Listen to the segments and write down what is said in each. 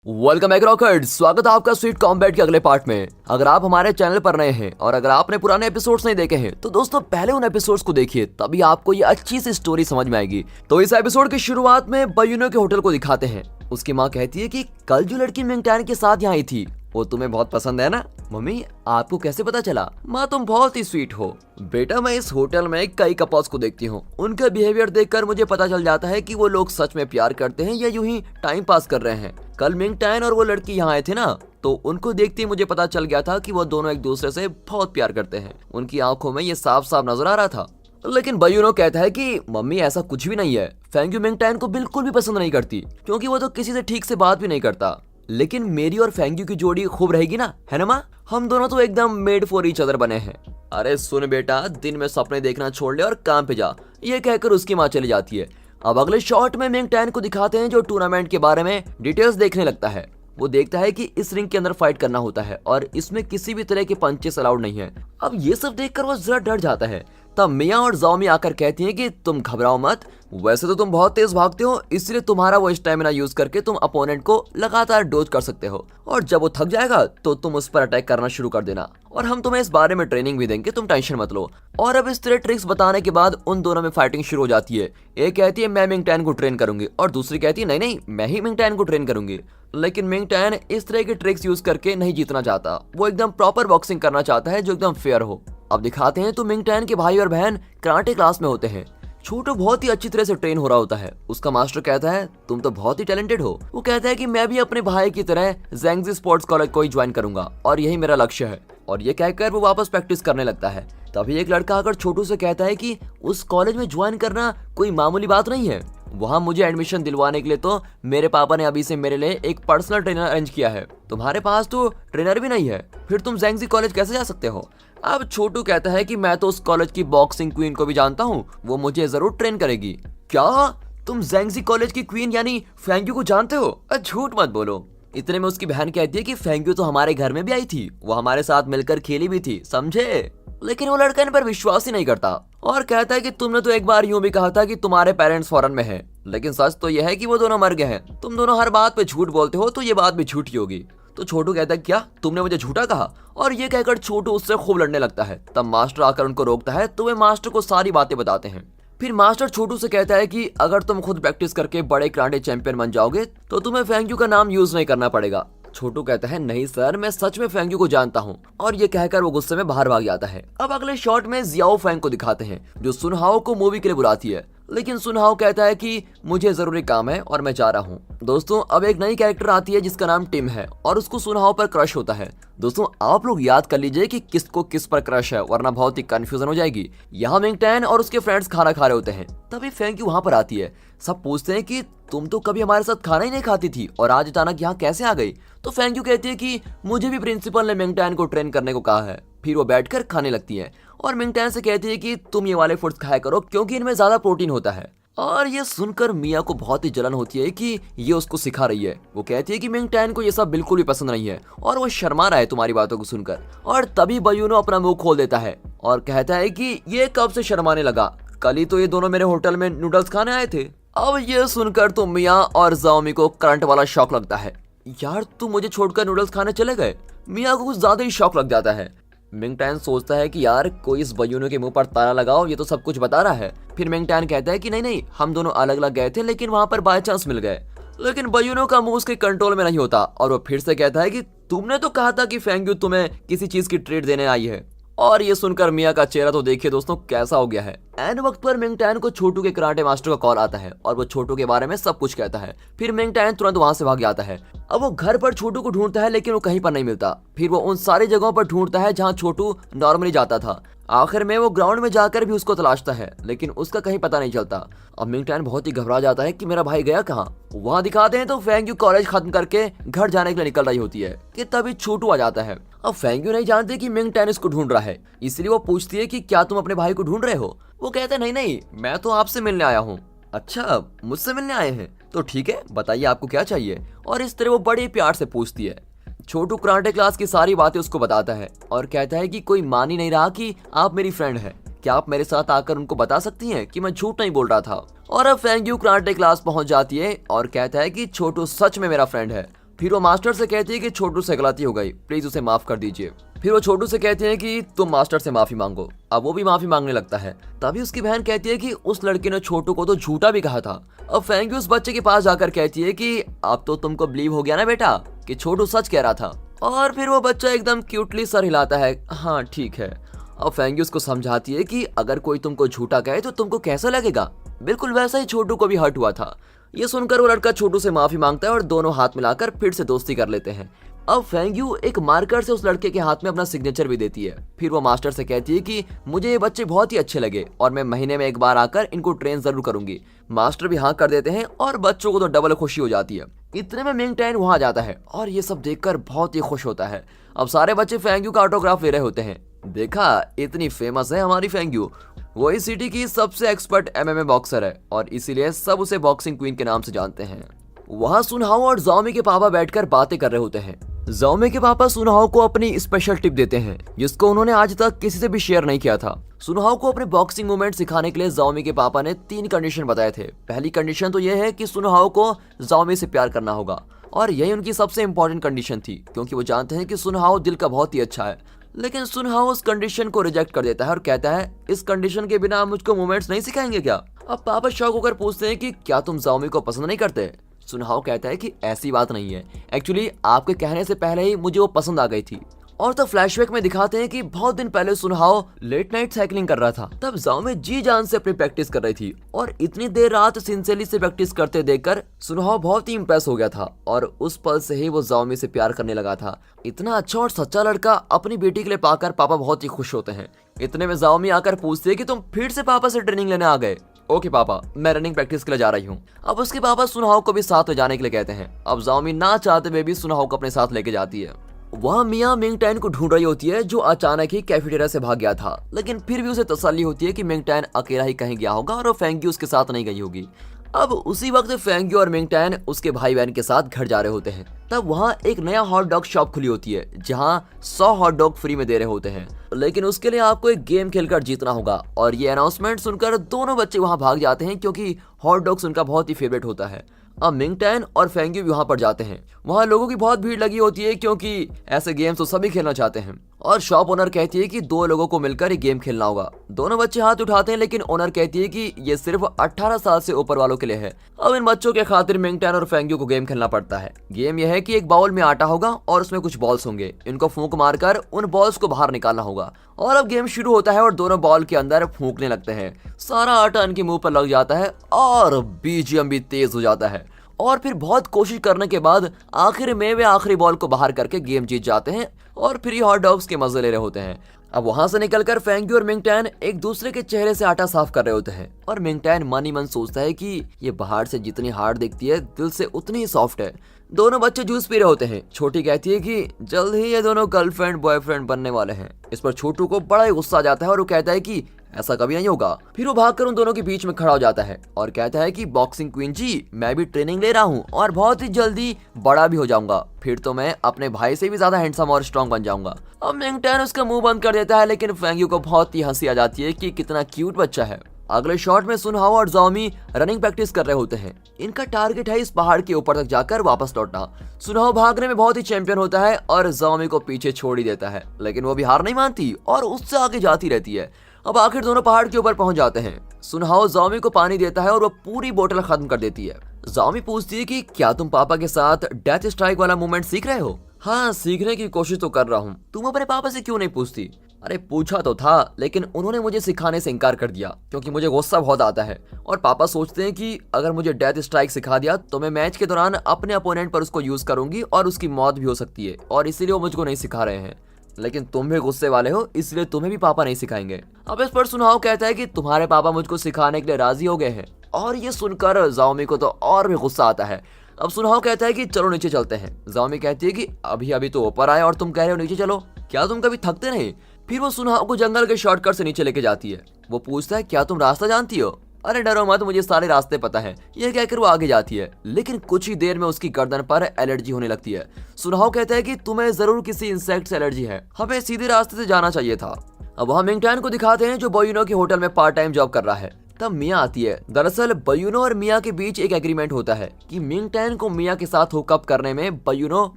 Welcome back रॉकर्ड। स्वागत है आपका स्वीट कॉम्बैट के अगले पार्ट में। अगर आप हमारे चैनल पर नए हैं और अगर आपने पुराने एपिसोड्स नहीं देखे हैं तो दोस्तों पहले उन एपिसोड्स को देखिए, तभी आपको ये अच्छी सी स्टोरी समझ में आएगी। तो इस एपिसोड की शुरुआत में बयूनो के होटल को दिखाते हैं। उसकी माँ कहती है कि कल जो लड़की मिंगटैन के साथ यहाँ आई थी वो तुम्हें बहुत पसंद है ना। मम्मी आपको कैसे पता चला? माँ तुम बहुत ही स्वीट हो। बेटा मैं इस होटल में कई कपल्स को देखती हूँ, उनका बिहेवियर देखकर मुझे पता चल जाता है कि वो लोग सच में प्यार करते हैं या यूं ही टाइम पास कर रहे हैं। कल मिंगटैन और वो लड़की यहाँ आए थे ना, तो उनको देखते ही मुझे पता चल गया था कि वो दोनों एक दूसरे से बहुत प्यार करते हैं। उनकी आंखों में ये साफ साफ नजर आ रहा था। लेकिन बयूनो कहता है कि मम्मी ऐसा कुछ भी नहीं है। फेंग्यू मिंगटैन को बिल्कुल भी पसंद नहीं करती क्योंकि वो तो किसी से ठीक से बात भी नहीं करता। लेकिन मेरी और फेंग्यू की जोड़ी खूब रहेगी ना, है ना माँ? हम दोनों तो एकदम मेड फॉर ईच अदर बने हैं। अरे सुन बेटा, दिन में सपने देखना छोड़ ले और काम पे जा, ये कहकर उसकी माँ चली जाती है। अब अगले शॉट में मिंगटैन को दिखाते हैं जो टूर्नामेंट के बारे में डिटेल्स देखने लगता है। वो देखता है कि इस रिंग के अंदर फाइट करना होता है और इसमें किसी भी तरह के पंचेस अलाउड नहीं है। अब ये सब देखकर वो जरा डर जाता है। तब मिया और जाओमी आकर कहती हैं कि तुम घबराओ मत, वैसे तो तुम बहुत तेज भागते हो, इसलिए तुम्हारा वो स्टैमिना यूज करके तुम अपोनेंट को लगातार डोज कर सकते हो और जब वो थक जाएगा तो तुम उस पर अटैक करना शुरू कर देना और हम तुम्हें इस बारे में ट्रेनिंग भी देंगे, तुम टेंशन मत लो। और अब इस तरह ट्रिक्स बताने के बाद उन दोनों में फाइटिंग शुरू हो जाती है। एक कहती है मैं मिंगटैन को ट्रेन करूंगी और दूसरी कहती है नहीं नहीं मैं ही मिंगटैन को ट्रेन करूंगी। लेकिन मिंगटैन इस तरह के ट्रिक्स यूज करके नहीं जीतना चाहता, वो एकदम प्रॉपर बॉक्सिंग करना चाहता है जो एकदम फेयर हो। अब दिखाते हैं तो मिंगटैन के भाई और बहन कराटे क्लास में होते हैं। छोटू बहुत ही अच्छी तरह से ट्रेन हो रहा होता है। उसका मास्टर कहता है तुम तो बहुत ही टैलेंटेड हो। वो कहता है कि मैं भी अपने भाई की तरह ज़ेंगजी स्पोर्ट्स कॉलेज को ही ज्वाइन करूंगा और यही मेरा लक्ष्य है। और ये कहकर वो वापस प्रैक्टिस करने लगता है। तभी एक लड़का आकर छोटू से कहता है कि उस कॉलेज में ज्वाइन करना कोई मामूली बात नहीं है। वहाँ मुझे एडमिशन दिलवाने के लिए तो मेरे पापा ने अभी से मेरे लिए एक पर्सनल ट्रेनर अरेंज किया है। तुम्हारे पास तो ट्रेनर भी नहीं है, फिर तुम ज़ेंगजी कॉलेज कैसे जा सकते हो? अब छोटू कहता है कि मैं तो उस कॉलेज की बॉक्सिंग क्वीन को भी जानता हूँ, वो मुझे जरूर ट्रेन करेगी। क्या तुम ज़ेंगजी कॉलेज की क्वीन यानी फेंग्यू को जानते हो? झूठ मत बोलो। इतने में उसकी बहन कहती है कि फेंग्यू तो हमारे घर में भी आई थी, वो हमारे साथ मिलकर खेली भी थी, समझे? लेकिन वो लड़का इन पर विश्वास ही नहीं करता और कहता है कि तुमने तो एक बार यूं भी कहा था कि तुम्हारे पेरेंट्स फॉरेन में हैं, लेकिन सच तो यह है कि वो दोनों मर गए हैं। तुम दोनों हर बात पे झूठ बोलते हो, तो ये बात भी झूठी होगी। तो छोटू कहता है क्या तुमने मुझे झूठा कहा? और ये कहकर छोटू उससे खूब लड़ने लगता है। तब मास्टर आकर उनको रोकता है तो वे मास्टर को सारी बातें बताते हैं। फिर मास्टर छोटू से कहता है कि अगर तुम खुद प्रैक्टिस करके बड़े कराटे चैंपियन बन जाओगे तो तुम्हें फेंग्यू का नाम यूज नहीं करना पड़ेगा। छोटू कहता है नहीं सर, मैं सच में फेंग्यू को जानता हूँ। और ये कहकर वो गुस्से में बाहर भाग जाता है। अब अगले शॉट में जियाओ फेंग को दिखाते हैं जो सुनहाओ को मूवी के लिए बुलाती है, लेकिन सुनहाओ कहता है कि मुझे जरूरी काम है और मैं जा रहा हूँ। दोस्तों अब एक नई कैरेक्टर आती है जिसका नाम टिम है और उसको सुनहाओ पर क्रश होता है। दोस्तों आप लोग याद कर लीजिए कि किसको किस पर क्रश है, वरना बहुत ही कंफ्यूजन हो जाएगी। यहाँ मिंगटैन और उसके फ्रेंड्स खाना खा रहे होते हैं। तभी फेंग्यू वहाँ पर आती है। सब पूछते हैं कि तुम तो कभी हमारे साथ खाना ही नहीं खाती थी और आज अचानक यहाँ कैसे आ गई? तो फेंग्यू कहती है कि मुझे भी प्रिंसिपल ने मिंगटैन को ट्रेन करने को कहा है। फिर वो बैठकर खाने लगती है और मिंगटैन से कहती है कि तुम ये वाले फूड्स खाया करो क्योंकि इनमें ज्यादा प्रोटीन होता है। और ये सुनकर मिया को बहुत ही जलन होती है कि ये उसको सिखा रही है। वो कहती है कि मिंगटैन को ये सब बिल्कुल भी पसंद नहीं है और वो शर्मा रहा है तुम्हारी बातों को सुनकर। और तभी बयूनो अपना मुंह खोल देता है और कहता है कि ये कब से शर्माने लगा, कल ही तो ये दोनों मेरे होटल में नूडल्स खाने आए थे। अब ये सुनकर तो मिया और जाओमी को करंट वाला शौक लगता है। यार तू मुझे छोड़कर नूडल्स खाने चले गए? मिया को कुछ ज्यादा ही शौक लग जाता है। मिंगटैन सोचता है कि यार कोई इस बयूनो के मुंह पर ताला लगाओ, ये तो सब कुछ बता रहा है। फिर मिंगटैन कहता है कि नहीं नहीं हम दोनों अलग अलग गए थे लेकिन वहां पर बाय चांस मिल गए। लेकिन बयूनो का मुंह उसके कंट्रोल में नहीं होता और वो फिर से कहता है कि तुमने तो कहा था कि फेंग्यू तुम्हें किसी चीज की ट्रीट देने आई है। और ये सुनकर मिया का चेहरा तो देखिए दोस्तों कैसा हो गया है। एन वक्त पर मिंगटैन को छोटू के कराटे मास्टर का कॉल आता है और वो छोटू के बारे में सब कुछ कहता है। फिर मिंगटैन तुरंत वहां से भाग जाता है। अब वो घर पर छोटू को ढूंढता है लेकिन वो कहीं पर नहीं मिलता। फिर वो उन सारी जगहों पर ढूंढता है जहां छोटू नॉर्मली जाता था। आखिर में वो ग्राउंड में जाकर भी उसको तलाशता है लेकिन उसका कहीं पता नहीं चलता। अब मिंगटैन बहुत ही घबरा जाता है कि मेरा भाई गया कहाँ। वहाँ दिखाते हैं तो फेंग्यू कॉलेज खत्म करके घर जाने के लिए निकल रही होती है कि तभी छोटू आ जाता है। अब फेंग्यू नहीं जानती कि मिंगटैन इसको ढूंढ रहा है, इसलिए वो पूछती है कि क्या तुम अपने भाई को ढूंढ रहे हो? वो कहता है नहीं नहीं मैं तो आपसे मिलने आया हूँ। अच्छा मुझसे मिलने आए हैं, तो ठीक है बताइए आपको क्या चाहिए। और इस तरह वो बड़े प्यार से पूछती है। छोटू कराटे क्लास की सारी बातें उसको बताता है और कहता है कि कोई मान ही नहीं रहा कि आप मेरी फ्रेंड है, क्या आप मेरे साथ आकर उनको बता सकती हैं कि मैं झूठ नहीं बोल रहा था। और अब फेंग्यू कराटे क्लास पहुंच जाती है और कहता है कि छोटू सच में मेरा फ्रेंड है। फिर वो मास्टर से कहती है कि छोटू से गलती हो गई, प्लीज उसे माफ कर दीजिए। फिर वो छोटू से कहते हैं कि तुम मास्टर से माफी मांगो। अब वो भी माफी मांगने लगता है। तभी उसकी बहन कहती है कि उस लड़के ने छोटू को तो झूठा भी कहा था। अब फेंगी उस बच्चे के पास जाकर कहती है कि अब तो तुमको बिलीव हो गया ना बेटा कि छोटू सच कह रहा था। और फिर वो बच्चा एकदम क्यूटली सर हिलाता है, हाँ ठीक है। अब फेंगी उसको समझाती है कि अगर कोई तुमको झूठा कहे तो तुमको कैसा लगेगा। बिल्कुल वैसा ही छोटू को भी हर्ट हुआ था। ये सुनकर वो लड़का छोटू से माफी मांगता है और दोनों हाथ मिलाकर फिर से दोस्ती कर लेते हैं। अब फेंग्यू एक मार्कर से उस लड़के के हाथ में अपना सिग्नेचर भी देती है। फिर वो मास्टर से कहती है कि मुझे ये बच्चे बहुत ही अच्छे लगे और मैं महीने में एक बार आकर इनको ट्रेन जरूर करूंगी। मास्टर भी हाँ कर देते हैं और बच्चों को तो डबल खुशी हो जाती है। इतने में मिंग टैन वहां जाता है और ये सब देखकर बहुत ही खुश होता है। अब सारे बच्चे फेंग्यू का ऑटोग्राफ ले रहे होते हैं। देखा, इतनी फेमस है हमारी फेंग्यू, वो इस सिटी की सबसे एक्सपर्ट एमएमए बॉक्सर है और इसीलिए सब उसे बॉक्सिंग क्वीन के नाम से जानते हैं। वहाँ सुनहाओ और जाओमी के पापा बैठकर बातें कर रहे होते हैं। जाओमी के पापा सुनहाओ को अपनी स्पेशल टिप देते हैं जिसको उन्होंने आज तक किसी से भी शेयर नहीं किया था। सुनहाओ को अपने बॉक्सिंग मूवमेंट सिखाने के लिए जाओमी के पापा ने 3 कंडीशन बताए थे। पहली कंडीशन तो यह है कि सुनहाओ को जाओमी से प्यार करना होगा और यही उनकी सबसे इंपॉर्टेंट कंडीशन थी क्योंकि वो जानते हैं कि सुनहाओ दिल का बहुत ही अच्छा है। लेकिन सुनहाओ उस कंडीशन को रिजेक्ट कर देता है और कहता है इस कंडीशन के बिना आप मुझको मूवमेंट्स नहीं सिखाएंगे क्या। अब पापा शौक होकर पूछते हैं कि क्या तुम जाओमी को पसंद नहीं करते। सुनहाओ कहता है कि ऐसी बात नहीं है, एक्चुअली आपके कहने से पहले ही मुझे वो पसंद आ गई थी। और तब फ्लैशबैक में दिखाते हैं कि बहुत दिन पहले सुनहाओ लेट नाइट साइकिलिंग कर रहा था। तब जाओमी जी जान से अपनी प्रैक्टिस कर रही थी और इतनी देर रात सिंसियरली से प्रैक्टिस करते देखकर सुनहाओ बहुत ही इंप्रेस हो गया था और उस पल से ही वो जाओमी से प्यार करने लगा था। इतना अच्छा और सच्चा लड़का अपनी बेटी के लिए पाकर पापा बहुत ही खुश होते हैं। इतने में जाओमी आकर पूछते हैं कि तुम फिर से पापा से ट्रेनिंग लेने आ गए। ओके पापा, मैं रनिंग प्रैक्टिस के लिए जा रही हूँ। अब उसके पापा सुनहाओ को भी साथ ले जाने के लिए कहते हैं। अब जाओमी ना चाहते हुए भी सुनहाओ को अपने साथ लेके जाती है। वहाँ मियाँ मिंग टैन को ढूंढ रही होती है जो अचानक ही कैफेटेरिया से भाग गया था, लेकिन फिर भी उसे तसल्ली होती है कि मिंग टैन अकेला ही कहीं गया होगा और फेंगी उसके साथ नहीं गई होगी। अब उसी वक्त फेंगी और मिंग टैन उसके भाई बहन के साथ घर जा रहे होते हैं। तब वहाँ एक नया हॉट डॉग शॉप खुली होती है जहाँ 100 हॉट डॉग फ्री में दे रहे होते हैं, लेकिन उसके लिए आपको एक गेम खेलकर जीतना होगा। और ये अनाउंसमेंट सुनकर दोनों बच्चे वहाँ भाग जाते हैं क्योंकि हॉट डॉग्स उनका बहुत ही फेवरेट होता है। अब मिंग टैन और फेंगी वहां पर जाते हैं। वहां लोगों की बहुत भीड़ लगी होती है क्योंकि ऐसे गेम्स तो सभी खेलना चाहते हैं और शॉप ओनर कहती है कि 2 लोगों को मिलकर ये गेम खेलना होगा। दोनों बच्चे हाथ उठाते हैं लेकिन ओनर कहती है कि ये सिर्फ 18 साल से ऊपर वालों के लिए है। अब इन बच्चों के खातिर मिंग टैन और फेंगी को गेम खेलना पड़ता है। गेम यह है कि एक बाउल में आटा होगा और उसमें कुछ बॉल्स होंगे, इनको फूंक मारकर उन बॉल्स को बाहर निकालना होगा। और अब गेम शुरू होता है और दोनों बॉल के अंदर फूंकने लगते हैं। सारा आटा इनके मुंह पर लग जाता है और बीजीएम भी तेज हो जाता है और फिर बहुत कोशिश करने के बाद आखिर में वे आखिरी बॉल को बाहर करके गेम जीत जाते हैं और फिर ये हॉट डॉग्स के मजे ले रहे होते हैं। अब वहां से निकलकर फेंगी और मिंग टैन एक दूसरे के चेहरे से आटा साफ कर रहे होते हैं और मिंग टैन मन ही मन सोचता है कि ये बाहर से जितनी हार्ड दिखती है दिल से उतनी ही सॉफ्ट है। दोनों बच्चे जूस पी रहे होते हैं। छोटी कहती है कि जल्द ही ये दोनों गर्लफ्रेंड बॉयफ्रेंड बनने वाले हैं। इस पर छोटू को बड़ा ही गुस्सा आ जाता है और वो कहता है कि ऐसा कभी नहीं होगा। फिर वो भागकर उन दोनों के बीच में खड़ा हो जाता है और कहता है कि बॉक्सिंग क्वीन जी, मैं भी ट्रेनिंग ले रहा हूँ और बहुत ही जल्दी बड़ा भी हो जाऊंगा, फिर तो मैं अपने भाई से भी ज्यादा हैंडसम और स्ट्रॉन्ग बन जाऊंगा। अब मिंग टैन उसका मुंह बंद कर देता है लेकिन फेंगी को बहुत ही हंसी आ जाती है कि कितना क्यूट बच्चा है। अगले शॉट में सुनहाओ और जाओमी रनिंग प्रैक्टिस कर रहे होते हैं। इनका टारगेट है इस पहाड़ के ऊपर तक जाकर वापस लौटना। सुनहाओ भागने में बहुत ही चैंपियन होता है और जाओमी को पीछे छोड़ ही देता है, लेकिन वो भी हार नहीं मानती और उससे आगे जाती रहती है। अब आखिर दोनों पहाड़ के ऊपर पहुंच जाते हैं। सुनहाओ जाओमी को पानी देता है और वो पूरी बोतल खत्म कर देती है। जाओमी पूछती है कि क्या तुम पापा के साथ डेथ स्ट्राइक वाला मूवमेंट सीख रहे हो। हाँ, सीखने की कोशिश तो कर रहा हूँ। तुम अपने पापा से क्यों नहीं पूछती। अरे पूछा तो था लेकिन उन्होंने मुझे सिखाने से इनकार कर दिया क्योंकि मुझे गुस्सा बहुत आता है और पापा सोचते हैं कि अगर मुझे डेथ स्ट्राइक सिखा दिया तो मैं मैच के दौरान अपने अपोनेंट पर उसको यूज करूंगी और उसकी मौत भी हो सकती है और इसीलिए वो मुझको नहीं सिखा रहे हैं। लेकिन तुम भी गुस्से वाले हो इसलिए तुम्हें भी पापा नहीं सिखाएंगे। अब इस पर सुनहाओ कहता है कि तुम्हारे पापा मुझको सिखाने के लिए राजी हो गए हैं और ये सुनकर जाओमी को तो और भी गुस्सा आता है। अब सुनहाओ कहता है कि चलो नीचे चलते हैं। जाओमी कहती है कि अभी अभी तो ऊपर आए और तुम कह रहे हो नीचे चलो, क्या तुम कभी थकते नहीं। फिर वो सुनहाओ को जंगल के शॉर्टकट से नीचे लेके जाती है। वो पूछता है क्या तुम रास्ता जानती हो। अरे डरो मत, मुझे सारे रास्ते पता है। यह कहकर वो आगे जाती है लेकिन कुछ ही देर में उसकी गर्दन पर एलर्जी होने लगती है। सुनहाओ कहता है कि तुम्हें जरूर किसी इंसेक्ट से एलर्जी है, हमें सीधे रास्ते से जाना चाहिए था। अब वहाँ मिंग टैन को दिखाते हैं जो बोइनो के होटल में पार्ट टाइम जॉब कर रहा है। तब मिया आती है। दरअसल बयूनो और मिया के बीच एक एग्रीमेंट होता है कि मिंग टैन को मिया के साथ हुकअप करने में बयूनो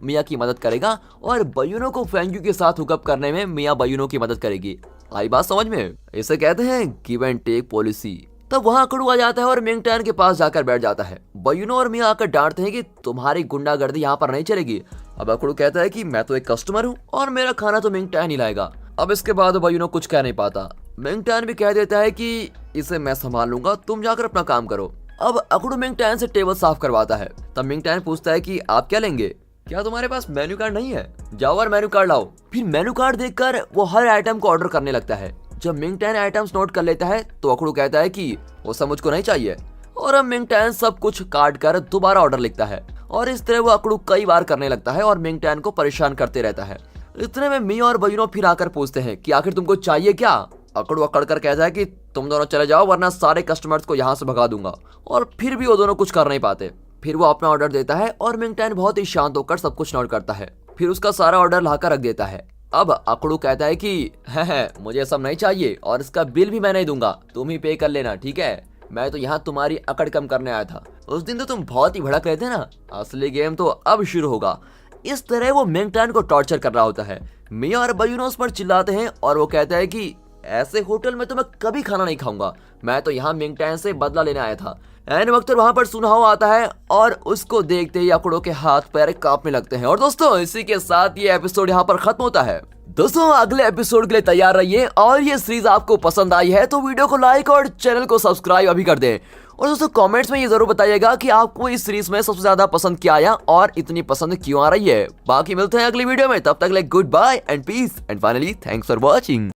मिया की मदद करेगा और बयूनो को फेंग्यू के साथ हुकअप करने में मिया बयूनो की मदद करेगी। आई बात समझ में? इसे कहते हैं गिव एंड टेक पॉलिसी। तब वहाँ अकड़ू आ जाता है और मिंग टैन के पास जाकर बैठ जाता है। बयूनो और मिया आकर डांटते हैं कि तुम्हारी गुंडागर्दी यहाँ पर नहीं चलेगी। अब अकड़ू कहता है कि मैं तो एक कस्टमर हूँ और मेरा खाना तो मिंग टैन ही लाएगा। अब इसके बाद बयूनो कुछ कह नहीं पाता। मिंग टैन भी कह देता है कि इसे मैं संभाल लूंगा, तुम जाकर अपना काम करो। अब अकड़ू मिंग टैन से टेबल साफ करवाता है। तब मिंग टैन पूछता है कि आप क्या लेंगे, क्या तुम्हारे पास मेन्यू कार्ड नहीं है? जाओ और मेन्यू कार्ड लाओ। फिर मेन्यू कार्ड देखकर वो हर आइटम को ऑर्डर करने लगता है। जब मिंग टैन आइटम्स नोट कर लेता है तो अकड़ू कहता है कि वो सब मुझको नहीं चाहिए और अब मिंग टैन सब कुछ काट कर दोबारा ऑर्डर लिखता है और इस तरह वो अकड़ू कई बार करने लगता है और मिंग टैन को परेशान करते रहता है। इतने में मिया और बयूनो फिर आकर पूछते हैं कि आखिर तुमको चाहिए क्या? अकड़ू अकड़ कर कहता है कि तुम दोनों चले जाओ वरना सारे कस्टमर्स को यहाँ से भगा दूंगा। और फिर भी वो दोनों कुछ कर नहीं पाते। फिर वो अपना ऑर्डर देता है और मिंग टैन बहुत ही शांत होकर सब कुछ नोट करता है। फिर उसका सारा ऑर्डर लाकर रख देता है। अब अकड़ू कहता है कि है मुझे सब नहीं चाहिए और इसका बिल भी मैं नहीं दूंगा, तुम ही पे कर लेना, ठीक है? मैं तो यहाँ तुम्हारी अकड़ कम करने आया था। उस दिन तो तुम बहुत ही भड़क रहे थे ना, असली गेम तो अब शुरू होगा। इस तरह वो मिंग टैन को टॉर्चर कर रहा होता है। मिया और बयूनो उस पर चिल्लाते हैं और वो कहता है कि ऐसे होटल में तो मैं कभी खाना नहीं खाऊंगा, मैं तो यहाँ मिंग टैन से बदला लेने आया था। एन वक्त वहां पर सुनहाओ आता है और उसको देखते ही अकड़ो के हाथ पैर कांपने लगते हैं। और दोस्तों इसी के साथ ये एपिसोड यहाँ पर खत्म होता है। दोस्तों अगले एपिसोड के लिए तैयार रहिए और ये सीरीज आपको पसंद आई है तो वीडियो को लाइक और चैनल को सब्सक्राइब अभी कर दें। और दोस्तों कमेंट्स में ये जरूर बताइएगा कि आपको इस सीरीज में सबसे ज्यादा पसंद क्या आया और इतनी पसंद क्यों आ रही है। बाकी मिलते हैं अगली वीडियो में, तब तक good bye and peace and finally thanks for watching.